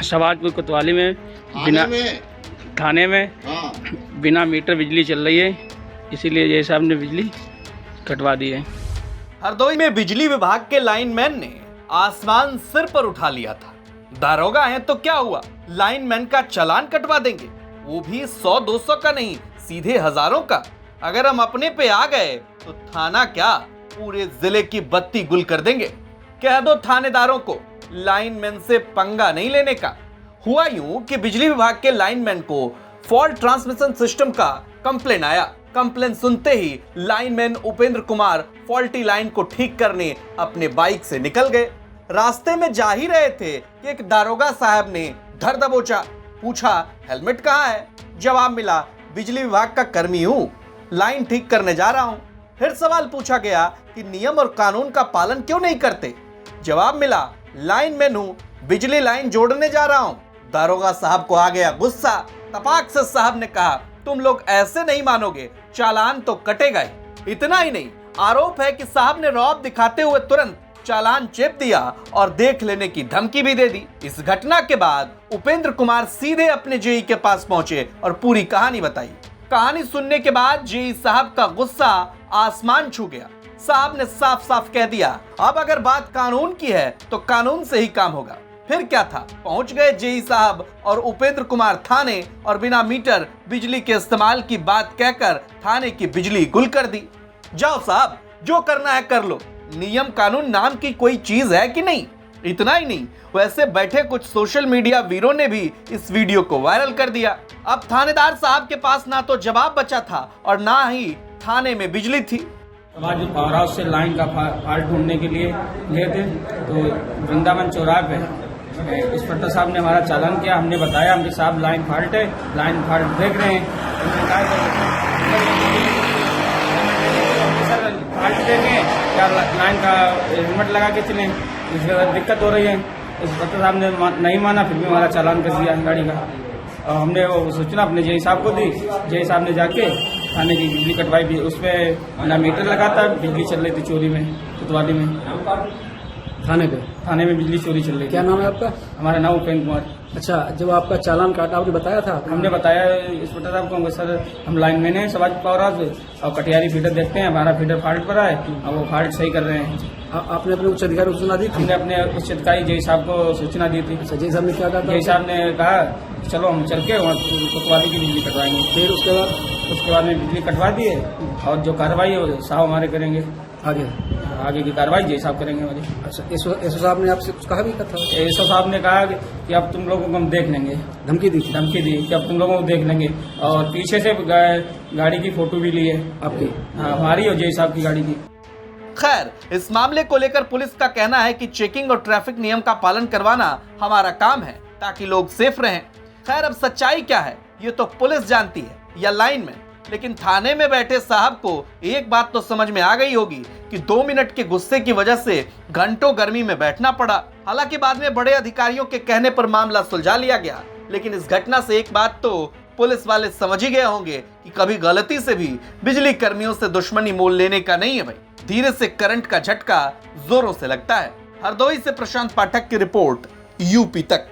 शहबाजपुर कोतवाली में थाने में बिना मीटर बिजली चल रही है, इसीलिए जय साहब ने बिजली कटवा दी है। हरदोई में बिजली विभाग के लाइनमैन ने आसमान सिर पर उठा लिया था। दारोगा हैं तो क्या हुआ, लाइनमैन का चालान कटवा देंगे, वो भी 100-200 का नहीं, सीधे हजारों का। अगर हम अपने पे आ गए तो थाना क्या पूरे जिले की बत्ती गुल कर देंगे। कह दो थानेदारों को लाइनमैन से पंगा नहीं लेने का। हुआ यूं कि बिजली विभाग के लाइनमैन को फॉल्ट ट्रांसमिशन सिस्टम का कंप्लेन आया। कंप्लेन सुनते ही lineman Upendra Kumar faulty line को ठीक करने अपने बाइक से निकल गए। रास्ते में जा ही रहे थे कि एक दारोगा साहब ने धर दबोचा, पूछा हेलमेट कहाँ है। जवाब मिला बिजली विभाग का कर्मी हूँ, लाइन ठीक करने जा रहा हूँ। फिर सवाल पूछा गया कि नियम और कानून का पालन क्यों नहीं करते। जवाब मिला लाइनमैन हूँ, बिजली लाइन जोड़ने जा रहा हूँ। दारोगा साहब को आ गया गुस्सा। तपाक से साहब ने कहा तुम लोग ऐसे नहीं मानोगे, चालान तो कटेगा ही। इतना ही नहीं, आरोप है कि साहब ने रौब दिखाते हुए तुरंत चालान चेप दिया और देख लेने की धमकी भी दे दी। इस घटना के बाद उपेंद्र कुमार सीधे अपने जेई के पास पहुंचे और पूरी कहानी बताई। कहानी सुनने के बाद जेई साहब का गुस्सा आसमान छू गया। साहब ने साफ साफ कह दिया अब अगर बात कानून की है तो कानून से ही काम होगा। फिर क्या था, पहुंच गए जेई साहब और उपेंद्र कुमार थाने और बिना मीटर बिजली के इस्तेमाल की बात कहकर थाने की बिजली गुल कर दी। जाओ साहब, जो करना है कर लो, नियम कानून नाम की कोई चीज है कि नहीं। इतना ही नहीं, वैसे बैठे कुछ सोशल मीडिया वीरों ने भी इस वीडियो को वायरल कर दिया। अब थानेदार साहब के पास ना तो जवाब बचा था और ना ही थाने में बिजली थी। आज पावर हाउस से लाइन का फॉल्ट ढूंढने के लिए गए थे तो वृंदावन चौराहे पे इंस्पेक्टर साहब ने हमारा चालान किया। हमने बताया हमने साहब लाइन फॉल्ट है, लाइन फॉल्ट देख रहे हैं। सर फॉल्ट देखें क्या लाइन का हेलमेट लगा के चलें, इसमें दिक्कत हो रही है। इंस्पेक्टर साहब ने नहीं माना, फिर भी हमारा चालान कर दिया गाड़ी का। और हमने वो सूचना अपने जेई साहब को दी। जेई साहब ने जाके थाने की बिजली कटवाई भी, उसमें ना मीटर लगा था, बिजली चल रही थी चोरी में, कोतवाली में। थाने में बिजली चोरी चल रही थी। क्या नाम है आपका? हमारा नाम उपेंद्र कुमार। अच्छा, जब आपका चालान काटा आपने बताया था? हमने बताया इंस्पेक्टर साहब को, सर हम लाइन मैन है शहबाजपुर पावर हाउस और कटियारी फीडर देखते हैं, हमारा फीडर फॉल्ट पर है और वो फॉल्ट सही कर रहे हैं। आपने अपने उच्च अधिकारी को सूचना दी थी? हमने अपने उच्च अधिकारी जेई साहब को सूचना दी थी। जेई साहब ने क्या कहा? जेई साहब ने कहा चलो हम चल के वहाँ कोतवाली की बिजली कटवाएंगे। फिर उसके बाद में बिजली कटवा दिए और जो कार्रवाई है साहब हमारे करेंगे। आगे की कार्रवाई जेई साहब करेंगे हमारी। अच्छा, एसओ साहब ने आपसे कुछ कहा भी था? एसओ साहब ने कहा कि अब तुम लोगों को हम देख लेंगे। धमकी दी कि अब तुम लोगों को देख लेंगे और पीछे से गाड़ी की फोटो भी ली है आपकी। हाँ, हमारी और जेई साहब की गाड़ी की। खैर, इस मामले को लेकर पुलिस का कहना है कि चेकिंग और ट्रैफिक नियम का पालन करवाना हमारा काम है ताकि लोग सेफ रहें। खैर, अब सच्चाई क्या है ये तो पुलिस जानती है या लाइनमैन, लेकिन थाने में बैठे साहब को एक बात तो समझ में आ गई होगी कि 2 मिनट के गुस्से की वजह से घंटों गर्मी में बैठना पड़ा। हालांकि बाद में बड़े अधिकारियों के कहने पर मामला सुलझा लिया गया, लेकिन इस घटना से एक बात तो पुलिस वाले समझ ही गए होंगे कि कभी गलती से भी बिजली कर्मियों से दुश्मनी मोल लेने का नहीं है भाई। धीरे से करंट का झटका जोरों से लगता है। हरदोई से प्रशांत पाठक की रिपोर्ट, यूपी तक।